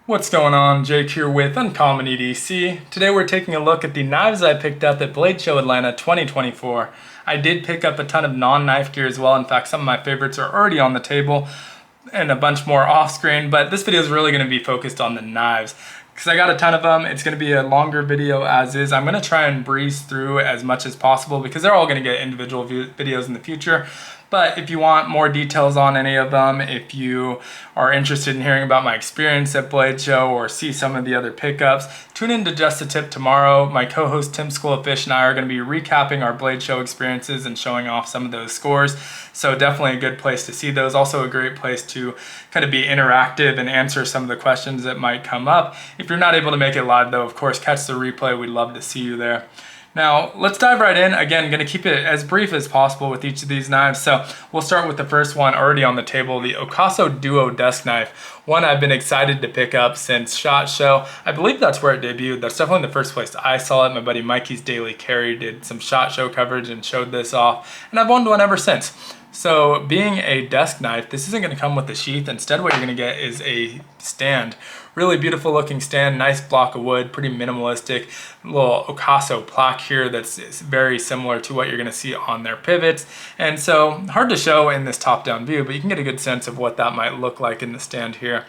What's going on? Jake here with Uncommon EDC. Today we're taking a look at the knives I picked up at Blade Show Atlanta 2024. I did pick up a ton of non-knife gear as well. In fact, some of my favorites are already on the table and a bunch more off screen, but this video is really going to be focused on the knives because I got a ton of them. It's going to be a longer video as is. I'm going to try and breeze through as much as possible because they're all going to get individual videos in the future. But if you want more details on any of them, if you are interested in hearing about my experience at Blade Show or see some of the other pickups, tune in to Just a Tip tomorrow. My co-host Tim School of Fish and I are going to be recapping our Blade Show experiences and showing off some of those scores. So definitely a good place to see those. Also a great place to kind of be interactive and answer some of the questions that might come up. If you're not able to make it live though, of course, catch the replay. We'd love to see you there. Now, let's dive right in. Again, going to keep it as brief as possible with each of these knives. So we'll start with the first one already on the table, the Ocaso Duo Desk Knife. One I've been excited to pick up since SHOT Show. I believe that's where it debuted. That's definitely the first place I saw it. My buddy Mikey's Daily Carry did some SHOT Show coverage and showed this off, and I've wanted one ever since. So being a desk knife, this isn't going to come with a sheath. Instead, what you're going to get is a stand. Really beautiful looking stand, nice block of wood, pretty minimalistic. Little Ocaso plaque here that's very similar to what you're going to see on their pivots. And so hard to show in this top-down view, but you can get a good sense of what that might look like in the stand here.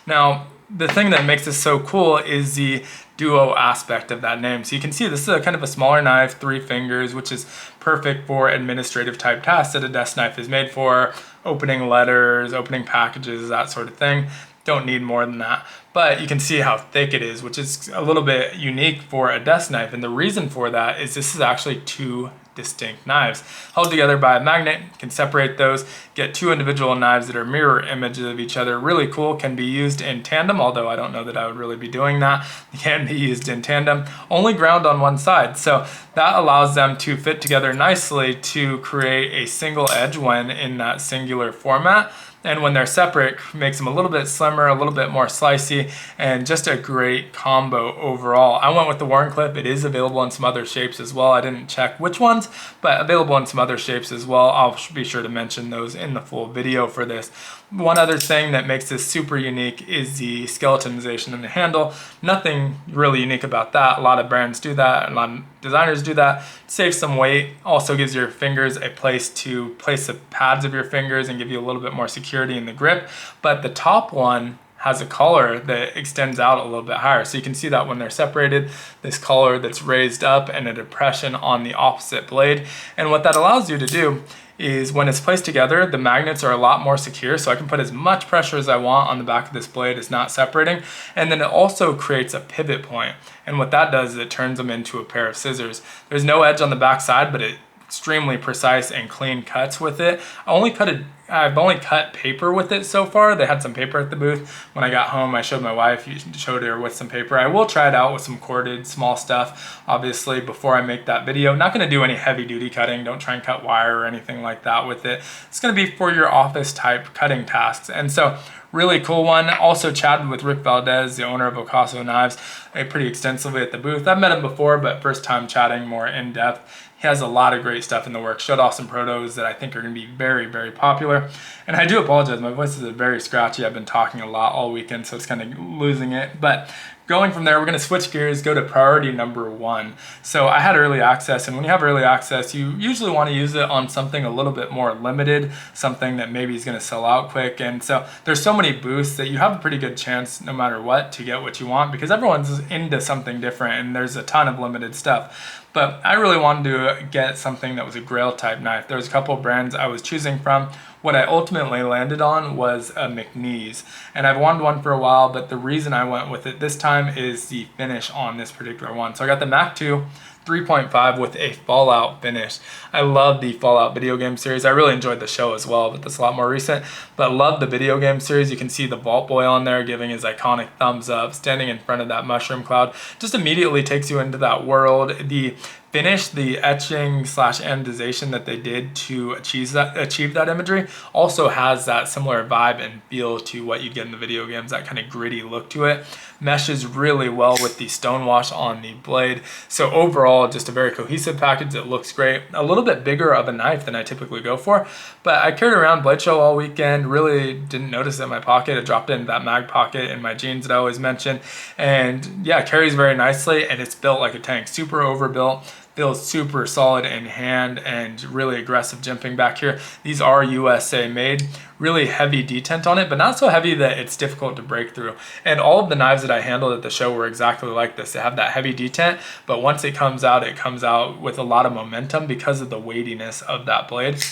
Now, the thing that makes this so cool is the duo aspect of that name. So you can see this is a kind of a smaller knife, 3 fingers, which is perfect for administrative type tasks that a desk knife is made for, opening letters, opening packages, that sort of thing. Don't need more than that. But you can see how thick it is, which is a little bit unique for a desk knife. And the reason for that is this is actually 2 distinct knives held together by a magnet. You can separate those, get 2 individual knives that are mirror images of each other. Really cool. Can be used in tandem, although I don't know that I would really be doing that. They can be used in tandem, only ground on one side. So that allows them to fit together nicely to create a single edge when in that singular format. And when they're separate, makes them a little bit slimmer, a little bit more slicey, and just a great combo overall. I went with the Wharncliffe. It is available in some other shapes as well. I didn't check which ones, but available in some other shapes as well. I'll be sure to mention those in the full video for this. One other thing that makes this super unique is the skeletonization in the handle. Nothing really unique about that. A lot of brands do that, a lot of designers do that. Saves some weight, also gives your fingers a place to place the pads of your fingers and give you a little bit more security in the grip. But the top one has a collar that extends out a little bit higher. So you can see that when they're separated, this collar that's raised up and a depression on the opposite blade. And what that allows you to do is when it's placed together, the magnets are a lot more secure, so I can put as much pressure as I want on the back of this blade. It's not separating. And then it also creates a pivot point. And what that does is it turns them into a pair of scissors. There's no edge on the back side, but it's extremely precise and clean cuts with it. I've only cut paper with it so far. They had some paper at the booth. When I got home, I showed my wife, showed her with some paper. I will try it out with some corded small stuff, obviously, before I make that video. Not gonna do any heavy duty cutting. Don't try and cut wire or anything like that with it. It's gonna be for your office type cutting tasks. And so, really cool one. Also chatted with Rick Valdez, the owner of Ocaso Knives, pretty extensively at the booth. I've met him before, but first time chatting more in depth. He has a lot of great stuff in the works. Showed off some protos that I think are going to be very, very popular. And I do apologize. My voice is very scratchy. I've been talking a lot all weekend, so it's kind of losing it. But going from there, we're going to switch gears, go to priority number 1. So I had early access, and when you have early access, you usually want to use it on something a little bit more limited, something that maybe is going to sell out quick. And so there's so many booths that you have a pretty good chance, no matter what, to get what you want because everyone's into something different, and there's a ton of limited stuff. But I really wanted to get something that was a grail type knife. There was a couple of brands I was choosing from. What I ultimately landed on was a Mcnees. And I've wanted one for a while, but the reason I went with it this time is the finish on this particular one. So I got the Mac 2 3.5 with a Fallout finish. I love the Fallout video game series. I really enjoyed the show as well, but that's a lot more recent. But love the video game series. You can see the Vault Boy on there giving his iconic thumbs up, standing in front of that mushroom cloud. Just immediately takes you into that world. The finish, the etching slash anodization that they did to achieve that imagery also has that similar vibe and feel to what you get in the video games, that kind of gritty look to it. meshes really well with the stonewash on the blade. So overall, just a very cohesive package that looks great. A little bit bigger of a knife than I typically go for, but I carried around Blade Show all weekend, really didn't notice it in my pocket. I dropped it in that mag pocket in my jeans that I always mention, and yeah, carries very nicely, and it's built like a tank, super overbuilt. Feels super solid in hand and really aggressive jimping back here. These are USA made, really heavy detent on it, but not so heavy that it's difficult to break through. And all of the knives that I handled at the show were exactly like this. They have that heavy detent, but once it comes out with a lot of momentum because of the weightiness of that blade.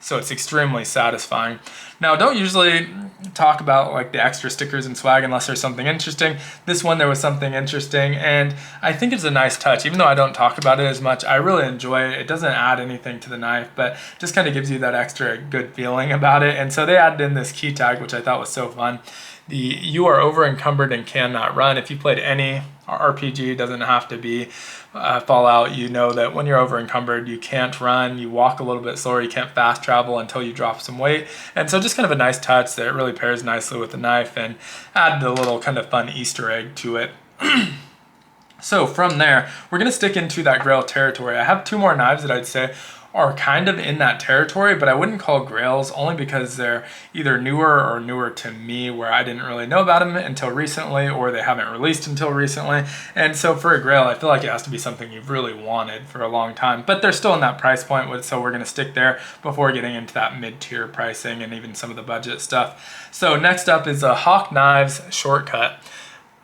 So it's extremely satisfying. Now, don't usually talk about like the extra stickers and swag unless there's something interesting. This one, there was something interesting, and I think it's a nice touch. Even though I don't talk about it as much, I really enjoy it. It doesn't add anything to the knife, but just kind of gives you that extra good feeling about it. And so they added in this key tag, which I thought was so fun. You are over encumbered and cannot run. If you played any RPG, doesn't have to be Fallout, you know that when you're over encumbered, you can't run, you walk a little bit slower, you can't fast travel until you drop some weight. And so just kind of a nice touch that really pairs nicely with the knife and add a little kind of fun Easter egg to it. So from there, we're going to stick into that Grail territory. I have two more knives that I'd say are kind of in that territory, but I wouldn't call grails, only because they're either newer or newer to me, where I didn't really know about them until recently, or they haven't released until recently. And so for a grail, I feel like it has to be something you've really wanted for a long time, but they're still in that price point, so we're going to stick there before getting into that mid-tier pricing and even some of the budget stuff. So next up is a Hawk Knives Shortcut.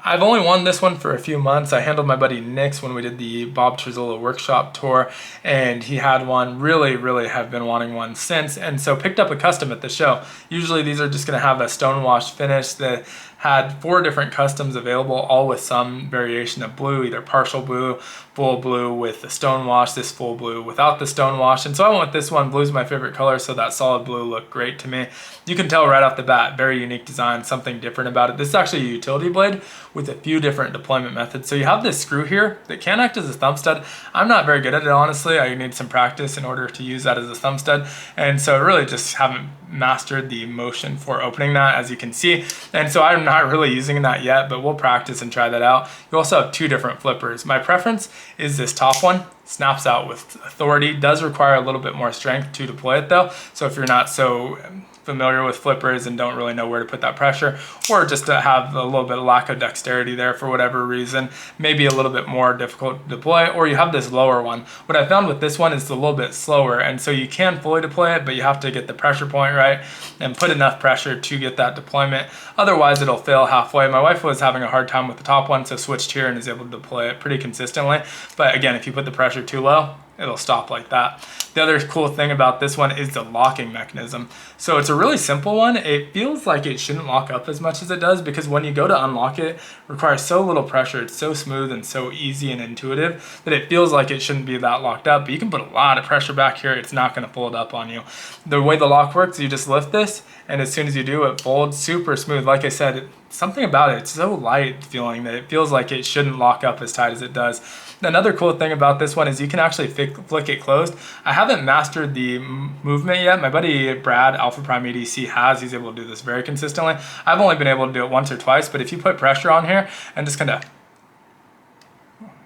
I've only won this one for a few months. I handled my buddy Nick's when we did the Bob Trezzola workshop tour, and he had one. Really have been wanting one since, and so picked up a custom at the show. Usually these are just going to have a stonewash finish that had 4 different customs available, all with some variation of blue, either partial blue, full blue with the stonewash, this full blue without the stonewash. And so I went with this one. Blue's my favorite color, so that solid blue looked great to me. You can tell right off the bat, very unique design, something different about it. This is actually a utility blade with a few different deployment methods. So you have this screw here that can act as a thumb stud. I'm not very good at it, honestly. I need some practice in order to use that as a thumb stud. And so I really just haven't mastered the motion for opening that, as you can see. And so I'm not really using that yet, but we'll practice and try that out. You also have 2 different flippers. My preference is this top one. Snaps out with authority. Does require a little bit more strength to deploy it though. So if you're not so familiar with flippers and don't really know where to put that pressure, or just to have a little bit of lack of dexterity there for whatever reason, maybe a little bit more difficult to deploy, or you have this lower one. What I found with this one is it's a little bit slower, and so you can fully deploy it, but you have to get the pressure point right and put enough pressure to get that deployment. Otherwise it'll fail halfway. My wife was having a hard time with the top one, so switched here and is able to deploy it pretty consistently. But again, if you put the pressure too low, it'll stop like that. The other cool thing about this one is the locking mechanism. So it's a really simple one. It feels like it shouldn't lock up as much as it does, because when you go to unlock it, it requires so little pressure. It's so smooth and so easy and intuitive that it feels like it shouldn't be that locked up, but you can put a lot of pressure back here. It's not going to fold up on you. The way the lock works, you just lift this, and as soon as you do, it folds super smooth. Like I said, something about it, it's so light feeling that it feels like it shouldn't lock up as tight as it does. Another cool thing about this one is you can actually flick it closed. I haven't mastered the movement yet. My buddy Brad, Alpha Prime EDC, has. He's able to do this very consistently. I've only been able to do it once or twice, but if you put pressure on here and just kind of,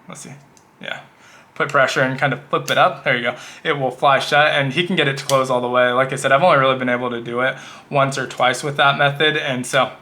let's see, yeah, put pressure and kind of flip it up, there you go, it will fly shut, and he can get it to close all the way. Like I said, I've only really been able to do it once or twice with that method, and so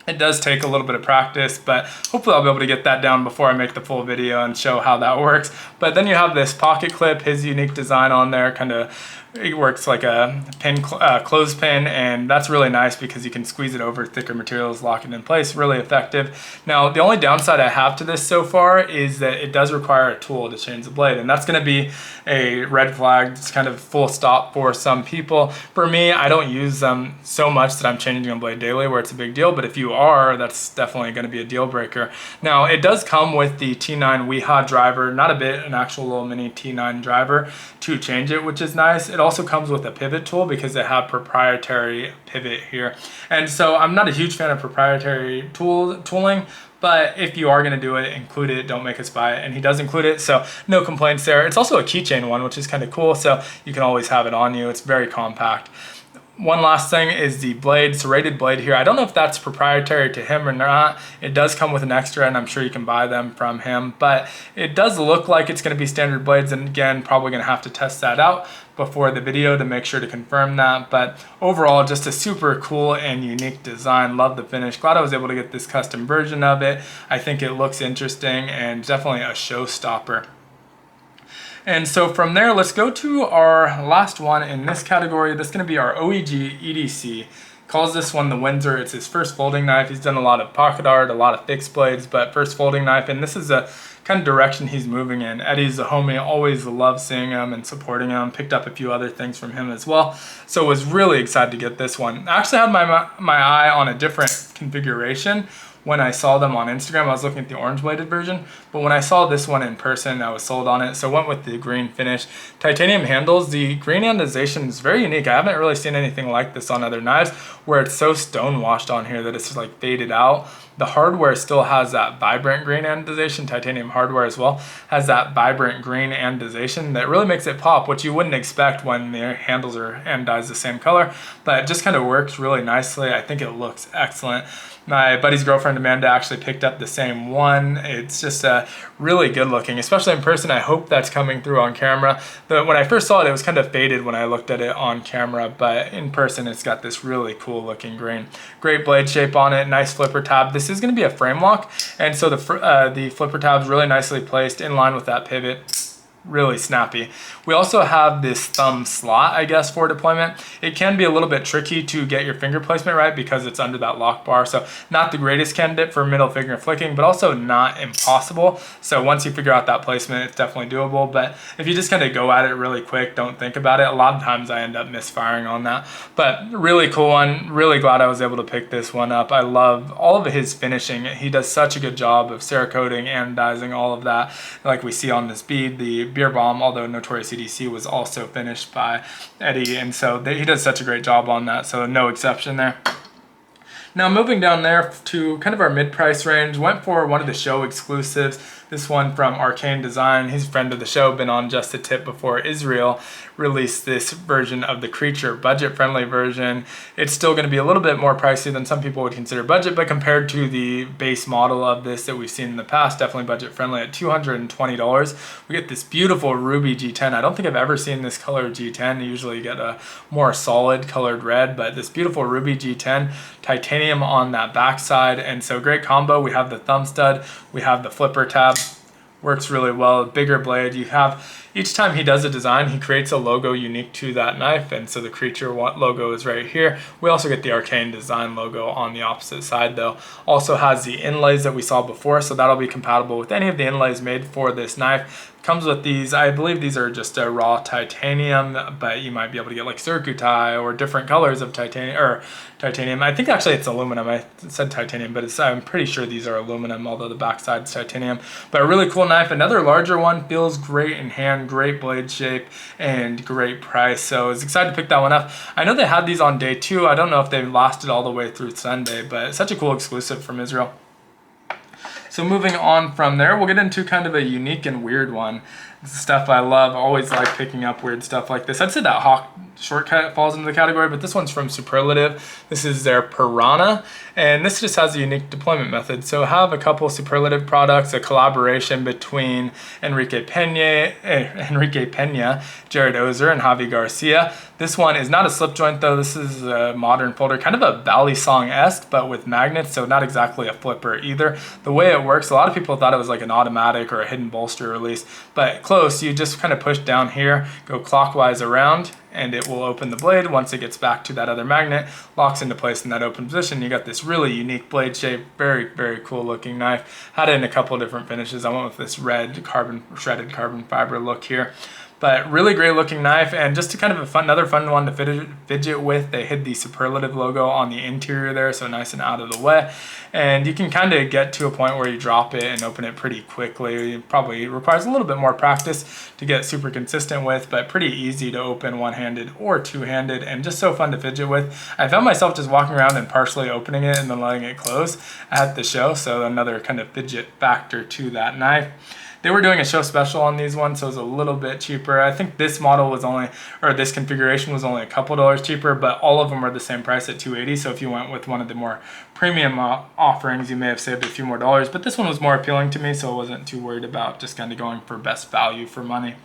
it does take a little bit of practice, but hopefully I'll be able to get that down before I make the full video and show how that works. But then you have this pocket clip, his unique design on there, kind of, it works like a pin, clothespin, and that's really nice because you can squeeze it over thicker materials, lock it in place, really effective. Now, the only downside I have to this so far is that it does require a tool to change the blade, and that's gonna be a red flag. It's kind of full stop for some people. For me, I don't use them so much that I'm changing a blade daily where it's a big deal, but if you are, that's definitely gonna be a deal breaker. Now, it does come with the T9 WIHA driver, not a bit, an actual little mini T9 driver to change it, which is nice. It also comes with a pivot tool because they have proprietary pivot here. And so I'm not a huge fan of proprietary tooling, but if you are going to do it, include it, don't make us buy it. And he does include it, so no complaints there. It's also a keychain one, which is kind of cool, so you can always have it on you. It's very compact. One last thing is the blade, serrated blade here. I don't know if that's proprietary to him or not. It does come with an extra, and I'm sure you can buy them from him, but it does look like it's going to be standard blades, and again, probably going to have to test that out before the video to make sure to confirm that. But overall, just a super cool and unique design. Love the finish. Glad I was able to get this custom version of it. I think it looks interesting and definitely a showstopper. And so from there, let's go to our last one in this category. That's going to be our OEG EDC. Calls this one the Windsor. It's his first folding knife. He's done a lot of pocket art, a lot of fixed blades, but first folding knife. And this is a kind of direction he's moving in. Eddie's a homie, always loved seeing him and supporting him. Picked up a few other things from him as well. So was really excited to get this one. I actually had my eye on a different configuration when I saw them on Instagram. I was looking at the orange bladed version, but when I saw this one in person, I was sold on it. So went with the green finish. Titanium handles. The green anodization is very unique. I haven't really seen anything like this on other knives, where it's so stone washed on here that it's just like faded out. The hardware still has that vibrant green anodization. Titanium hardware as well has that vibrant green anodization that really makes it pop, which you wouldn't expect when the handles are anodized the same color, but it just kind of works really nicely. I think it looks excellent. My buddy's girlfriend Amanda actually picked up the same one. It's just really good looking, especially in person. I hope that's coming through on camera. When I first saw it, it was kind of faded when I looked at it on camera, but in person it's got this really cool looking green. Great blade shape on it, nice flipper tab. This is going to be a frame lock, and so the flipper tab's really nicely placed in line with that pivot. Really snappy. We also have this thumb slot, I guess, for deployment. It can be a little bit tricky to get your finger placement right because it's under that lock bar. So not the greatest candidate for middle finger flicking, but also not impossible. So once you figure out that placement, it's definitely doable. But if you just kind of go at it really quick, don't think about it, a lot of times I end up misfiring on that. But really cool one. Really glad I was able to pick this one up. I love all of his finishing. He does such a good job of Cerakoting, anodizing, all of that, like we see on this bead. The beer bomb, although Notorious EDC, was also finished by Eddie, and so he does such a great job on that, so no exception there. Now moving down there to kind of our mid-price range, went for one of the show exclusives. This one from Arcane Design. He's a friend of the show, been on Just a Tip before. Israel released this version of the Creature, budget-friendly version. It's still going to be a little bit more pricey than some people would consider budget, but compared to the base model of this that we've seen in the past, definitely budget-friendly at $220. We get this beautiful ruby G10. I don't think I've ever seen this color G10. You usually get a more solid colored red, but this beautiful ruby G10, titanium on that backside, and so great combo. We have the thumb stud, we have the flipper tab. Works really well. Bigger blade. You have, each time he does a design, he creates a logo unique to that knife, and so the Creature logo is right here. We also get the Arcane Design logo on the opposite side though. Also has the inlays that we saw before, so that'll be compatible with any of the inlays made for this knife. Comes with these, I believe these are just a raw titanium, but you might be able to get like Circuitai or different colors of titanium. I think actually it's aluminum. I said titanium, but I'm pretty sure these are aluminum, although the backside's titanium. But a really cool knife. Another larger one, feels great in hand, great blade shape, and great price. So I was excited to pick that one up. I know they had these on day 2. I don't know if they lasted all the way through Sunday, but such a cool exclusive from Israel. So moving on from there, we'll get into kind of a unique and weird one. This is stuff I love, always like picking up weird stuff like this. I'd say that Hawk Shortcut falls into the category, but this one's from Superlative. This is their Piranha, and this just has a unique deployment method. So I have a couple Superlative products, a collaboration between Enrique Pena, Jared Ozer, and Javi Garcia. This one is not a slip joint though. This is a modern folder, kind of a Valley Song-esque, but with magnets, so not exactly a flipper either. The way it works, a lot of people thought it was like an automatic or a hidden bolster release, but close. You just kind of push down here, go clockwise around, and it will open the blade. Once it gets back to that other magnet, locks into place in that open position. You got this really unique blade shape, very, very cool looking knife. Had it in a couple different finishes. I went with this red shredded carbon fiber look here. But really great looking knife, and just to kind of another fun one to fidget with. They hid the Superlative logo on the interior there, so nice and out of the way. And you can kind of get to a point where you drop it and open it pretty quickly. It probably requires a little bit more practice to get super consistent with, but pretty easy to open one-handed or two-handed, and just so fun to fidget with. I found myself just walking around and partially opening it and then letting it close at the show, so another kind of fidget factor to that knife. They were doing a show special on these ones, so it was a little bit cheaper. I think this model was only, or this configuration was only a couple dollars cheaper, but all of them were the same price at $280. So if you went with one of the more premium offerings, you may have saved a few more dollars, but this one was more appealing to me, so I wasn't too worried about just kind of going for best value for money.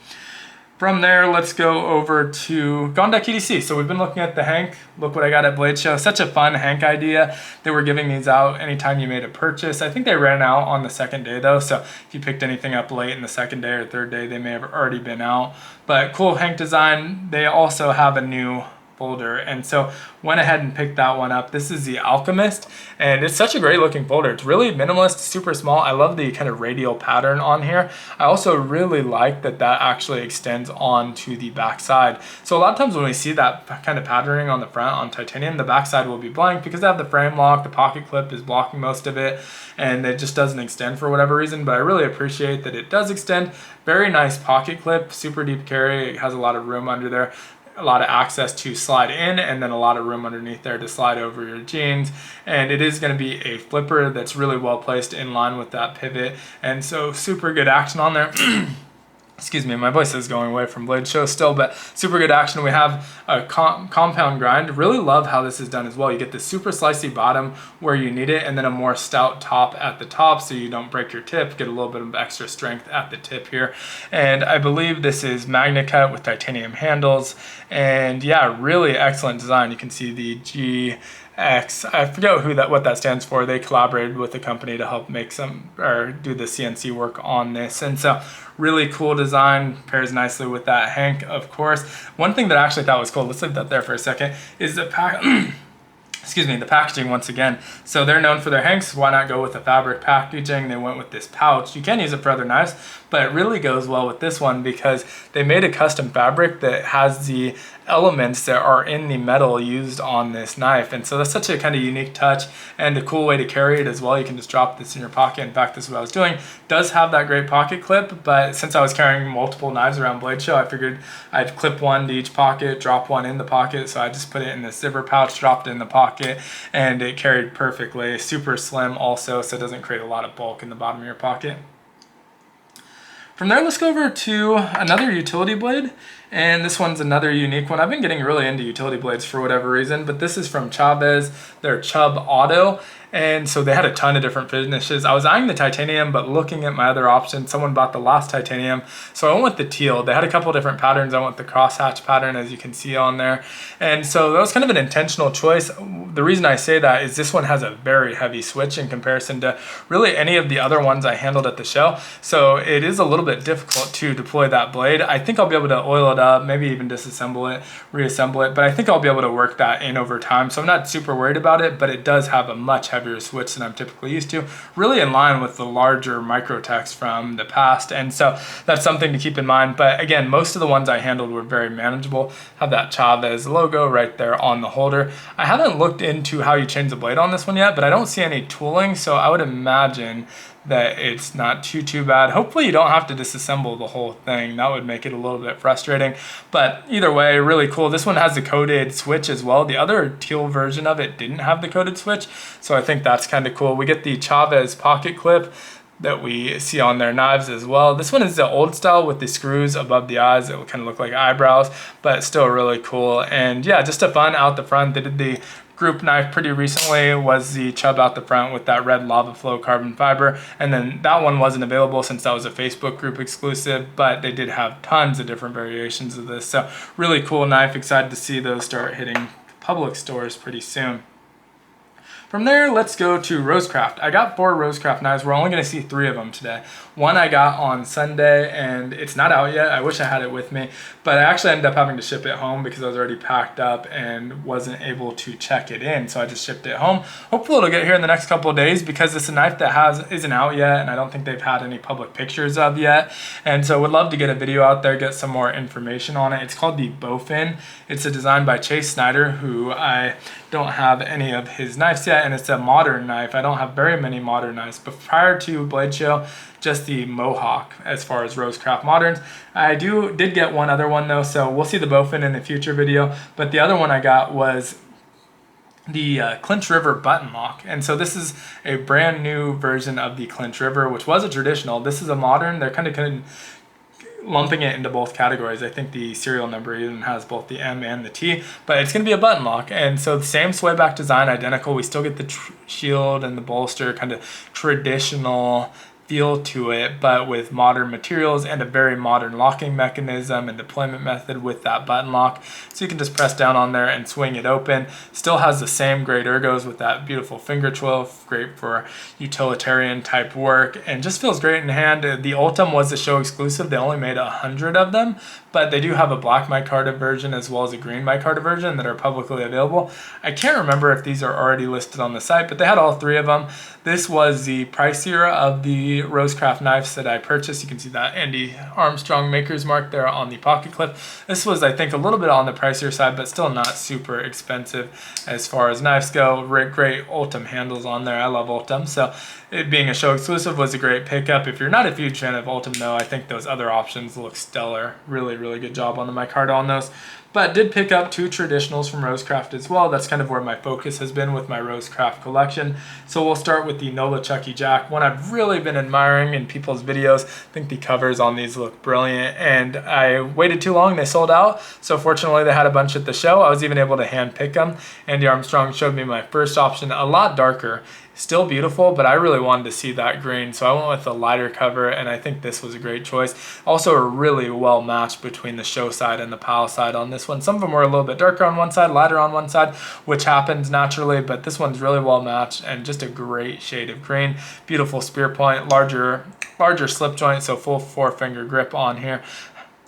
From there, let's go over to Gondek EDC. So we've been looking at the Hank. Look what I got at Blade Show. Such a fun Hank idea. They were giving these out anytime you made a purchase. I think they ran out on the second day though. So if you picked anything up late in the second day or third day, they may have already been out. But cool Hank design. They also have a new folder, and so went ahead and picked that one up. This is the Alchemist, and it's such a great looking folder. It's really minimalist, super small. I love the kind of radial pattern on here. I also really like that that actually extends on to the back side. So a lot of times when we see that kind of patterning on the front on titanium, the back side will be blank because they have the frame lock, the pocket clip is blocking most of it, and it just doesn't extend for whatever reason, but I really appreciate that it does extend. Very nice pocket clip, super deep carry. It has a lot of room under there, a lot of access to slide in, and then a lot of room underneath there to slide over your jeans. And it is going to be a flipper that's really well placed in line with that pivot, and so super good action on there. Excuse me, my voice is going away from Blade Show still, but super good action. We have a compound grind. Really love how this is done as well. You get the super slicey bottom where you need it, and then a more stout top at the top so you don't break your tip, get a little bit of extra strength at the tip here. And I believe this is magnet cut with titanium handles, and yeah, really excellent design. You can see the I forget what that stands for. They collaborated with the company to help make some, or do the CNC work on this. And so really cool design, pairs nicely with that Hank, of course. One thing that I actually thought was cool, let's leave that there for a second, is the the packaging once again. So they're known for their Hanks. Why not go with the fabric packaging? They went with this pouch. You can use it for other knives, but it really goes well with this one because they made a custom fabric that has the elements that are in the metal used on this knife. And so that's such a kind of unique touch and a cool way to carry it as well. You can just drop this in your pocket. In fact, this is what I was doing. It does have that great pocket clip, but since I was carrying multiple knives around Blade Show, I figured I'd clip one to each pocket, drop one in the pocket. So I just put it in the zipper pouch, dropped it in the pocket, and it carried perfectly. Super slim also, so it doesn't create a lot of bulk in the bottom of your pocket. From there, let's go over to another utility blade, and this one's another unique one. I've been getting really into utility blades for whatever reason, but this is from Chavez, their Chub Auto, and so they had a ton of different finishes. I was eyeing the titanium, but looking at my other options, someone bought the last titanium, so I went with the teal. They had a couple different patterns. I went with the crosshatch pattern, as you can see on there, and so that was kind of an intentional choice. The reason I say that is this one has a very heavy switch in comparison to really any of the other ones I handled at the show, so it is a little bit difficult to deploy that blade. I think I'll be able to oil it up, maybe even disassemble it, reassemble it, but I think I'll be able to work that in over time, so I'm not super worried about it, but it does have a much heavier switch than I'm typically used to, really in line with the larger Microtex from the past, and so that's something to keep in mind. But again, most of the ones I handled were very manageable. Have that Chavez logo right there on the holder. I haven't looked into how you change the blade on this one yet, but I don't see any tooling, so I would imagine that it's not too bad. Hopefully you don't have to disassemble the whole thing. That would make it a little bit frustrating, but either way, really cool. This one has the coded switch as well. The other teal version of it didn't have the coded switch, so I think that's kind of cool. We get the Chavez pocket clip that we see on their knives as well. This one is the old style with the screws above the eyes. It would kind of look like eyebrows, but still really cool. And yeah, just a fun out the front. They did the group knife pretty recently, was the Chub out the front with that red lava flow carbon fiber, and then that one wasn't available since that was a Facebook group exclusive, but they did have tons of different variations of this. So really cool knife. Excited to see those start hitting public stores pretty soon. From there, let's go to Rosecraft. I got 4 Rosecraft knives. We're only going to see 3 of them today. One I got on Sunday, and it's not out yet. I wish I had it with me, but I actually ended up having to ship it home because I was already packed up and wasn't able to check it in, so I just shipped it home. Hopefully it'll get here in the next couple of days because it's a knife that isn't out yet, and I don't think they've had any public pictures of yet, and so would love to get a video out there, get some more information on it. It's called the Bowfin. It's a design by Chase Snyder, who I don't have any of his knives yet, and it's a modern knife. I don't have very many modern knives, but prior to Blade Show, just the Mohawk as far as Rosecraft moderns. I did get one other one though, so we'll see the Bowfin in the future video, but the other one I got was the Clinch River button lock. And so this is a brand new version of the Clinch River, which was a traditional. This is a modern. They're kind of lumping it into both categories. I think the serial number even has both the M and the T, but it's going to be a button lock. And so the same sway back design, identical. We still get the shield and the bolster, kind of traditional feel to it, but with modern materials and a very modern locking mechanism and deployment method with that button lock. So you can just press down on there and swing it open. Still has the same great ergos with that beautiful finger twirl, great for utilitarian type work, and just feels great in hand. The Ultim was a show exclusive. They only made 100 of them, but they do have a black micarta version as well as a green micarta version that are publicly available. I can't remember if these are already listed on the site, but they had all three of them. This was the pricier of the Rosecraft knives that I purchased. You can see that Andy Armstrong maker's mark there on the pocket clip. This was, I think, a little bit on the pricier side, but still not super expensive as far as knives go. Great Ultim handles on there. I love Ultim, so it being a show exclusive was a great pickup. If you're not a huge fan of Ultim, though, I think those other options look stellar. Really good job on the micarta on those. But did pick up two traditionals from Rosecraft as well. That's kind of where my focus has been with my Rosecraft collection. So we'll start with the Nola Chucky Jack, one I've really been admiring in people's videos. I think the covers on these look brilliant, and I waited too long. They sold out. So fortunately, they had a bunch at the show. I was even able to hand pick them. Andy Armstrong showed me my first option, a lot darker. Still beautiful, but I really wanted to see that green, so I went with the lighter cover, and I think this was a great choice. Also, a really well matched between the show side and the PAL side on this one. Some of them were a little bit darker on one side, lighter on one side, which happens naturally, but this one's really well matched and just a great shade of green. Beautiful spear point, larger slip joint, so full 4-finger grip on here.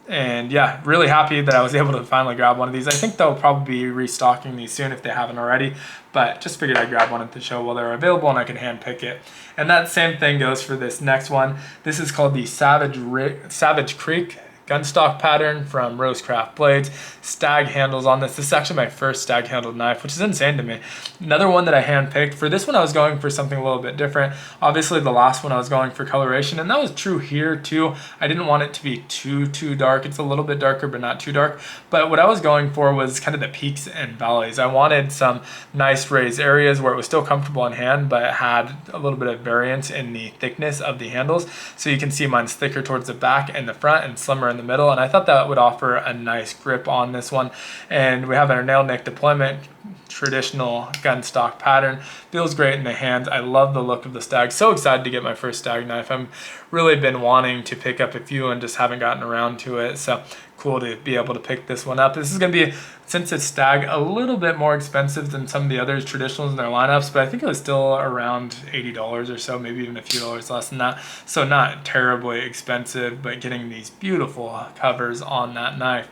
And yeah, really happy that I was able to finally grab one of these. I think they'll probably be restocking these soon if they haven't already, but just figured I'd grab one at the show while they're available and I can hand pick it. And that same thing goes for this next one. This is called the Savage Creek gunstock pattern from Rosecraft blades. Stag handles on this. This is actually my first stag handled knife, which is insane to me. Another one that I handpicked. For this one, I was going for something a little bit different. Obviously, the last one I was going for coloration, and that was true here too. I didn't want it to be too dark. It's a little bit darker, but not too dark. But what I was going for was kind of the peaks and valleys. I wanted some nice raised areas where it was still comfortable in hand, but it had a little bit of variance in the thickness of the handles. So you can see mine's thicker towards the back and the front and slimmer in the middle, and I thought that would offer a nice grip on this one. And we have our nail nick deployment, traditional gun stock pattern. Feels great in the hands. I love the look of the stag. So excited to get my first stag knife. I've really been wanting to pick up a few and just haven't gotten around to it. So cool to be able to pick this one up. This is going to be, since it's stag, a little bit more expensive than some of the other traditionals in their lineups, but I think it was still around $80 or so, maybe even a few dollars less than that. So not terribly expensive, but getting these beautiful covers on that knife.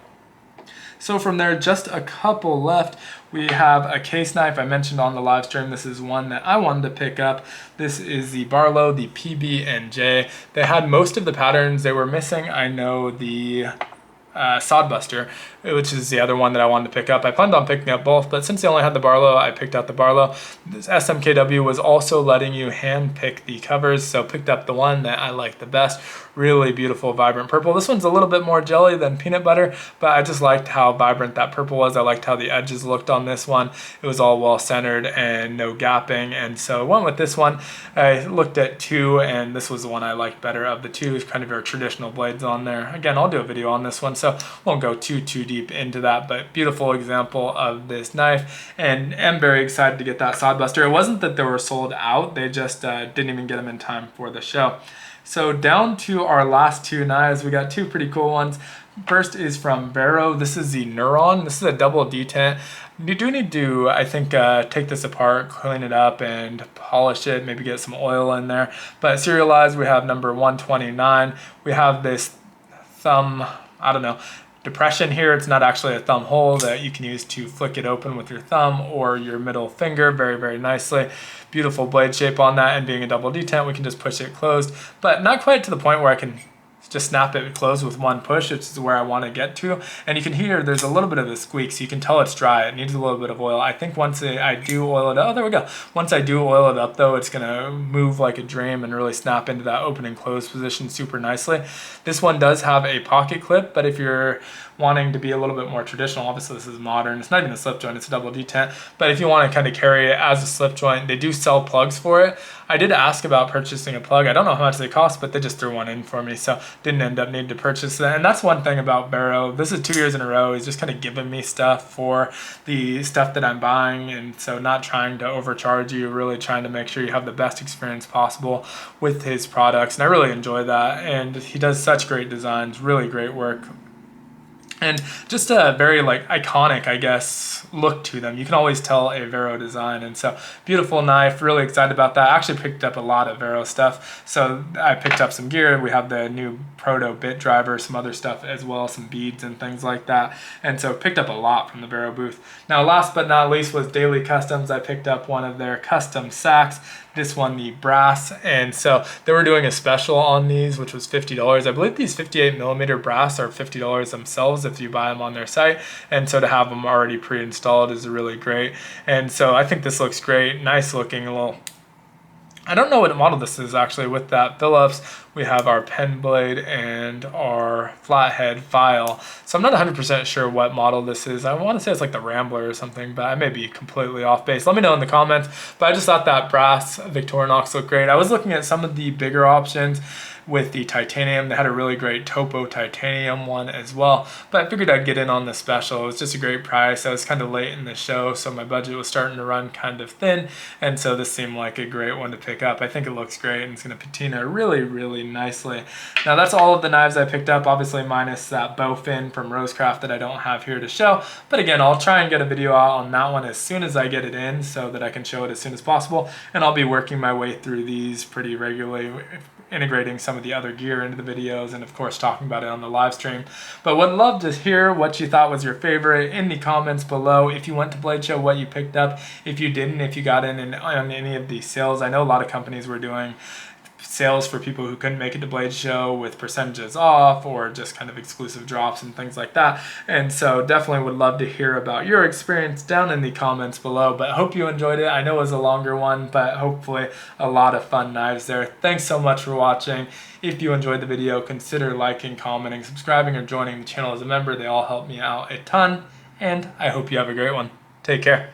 So from there, just a couple left. We have a case knife I mentioned on the live stream. This is one that I wanted to pick up. This is the Barlow, the PB&J. They had most of the patterns. They were missing, I know, the Sodbuster, which is the other one that I wanted to pick up. I planned on picking up both, but since they only had the Barlow, I picked out the Barlow. This SMKW was also letting you hand pick the covers, so picked up the one that I like the best. Really beautiful, vibrant purple. This one's a little bit more jelly than peanut butter, but I just liked how vibrant that purple was. I liked how the edges looked on this one. It was all well centered and no gapping, and so I went with this one. I looked at two, and this was the one I liked better of the two. Kind of your traditional blades on there. Again, I'll do a video on this one, so won't go too deep into that, but beautiful example of this knife, and am very excited to get that Sodbuster. It wasn't that they were sold out, they just didn't even get them in time for the show. So down to our last two knives, we got two pretty cool ones. First is from Vero. This is the Neuron. This is a double detent. You do need to, I think, take this apart, clean it up, and polish it, maybe get some oil in there. But serialized, we have number 129. We have this thumb, I don't know, depression here. It's not actually a thumb hole that you can use to flick it open with your thumb or your middle finger very nicely. Beautiful blade shape on that, and being a double detent, we can just push it closed, but not quite to the point where I can just snap it closed with one push, which is where I want to get to. And you can hear there's a little bit of a squeak, so you can tell it's dry. It needs a little bit of oil. I think once I do oil it up, oh, there we go. Once I do oil it up though, it's gonna move like a dream and really snap into that open and close position super nicely. This one does have a pocket clip, but if you're wanting to be a little bit more traditional, obviously this is modern, it's not even a slip joint, it's a double detent, but if you want to kind of carry it as a slip joint, they do sell plugs for it. I did ask about purchasing a plug. I don't know how much they cost, but they just threw one in for me, so didn't end up needing to purchase that. And that's one thing about Vero. This is 2 years in a row. He's just kind of giving me stuff for the stuff that I'm buying, and so not trying to overcharge you, really trying to make sure you have the best experience possible with his products, and I really enjoy that. And he does such great designs, really great work. And just a very like iconic, I guess, look to them. You can always tell a Vero design, and so beautiful knife, really excited about that. I actually picked up a lot of Vero stuff. So I picked up some gear. We have the new proto bit driver, some other stuff as well, some beads and things like that. And so picked up a lot from the Vero booth. Now last but not least was Daily Customs. I picked up one of their custom sacks. This one, the brass, and so they were doing a special on these, which was $50. I believe these 58mm brass are $50 themselves if you buy them on their site, and so to have them already pre-installed is really great. And so I think this looks great, nice looking, a little, I don't know what model this is actually with that Phillips. We have our pen blade and our flathead file. So I'm not 100% sure what model this is. I want to say it's like the Rambler or something, but I may be completely off base. Let me know in the comments. But I just thought that brass Victorinox looked great. I was looking at some of the bigger options with the titanium. They had a really great Topo titanium one as well, but I figured I'd get in on the special. It was just a great price. I was kind of late in the show, so my budget was starting to run kind of thin, and so this seemed like a great one to pick up. I think it looks great, and it's going to patina really, really nicely. Now that's all of the knives I picked up, obviously minus that bow fin from Rosecraft that I don't have here to show, but again, I'll try and get a video out on that one as soon as I get it in so that I can show it as soon as possible, and I'll be working my way through these pretty regularly, integrating some of the other gear into the videos, and of course talking about it on the live stream. But would love to hear what you thought was your favorite in the comments below. If you went to Blade Show, what you picked up. If you didn't, if you got in on any of these sales. I know a lot of companies were doing sales for people who couldn't make it to Blade Show with percentages off or just kind of exclusive drops and things like that. And so definitely would love to hear about your experience down in the comments below. But I hope you enjoyed it. I know it was a longer one, but hopefully a lot of fun knives there. Thanks so much for watching. If you enjoyed the video, consider liking, commenting, subscribing, or joining the channel as a member. They all help me out a ton. And I hope you have a great one. Take care.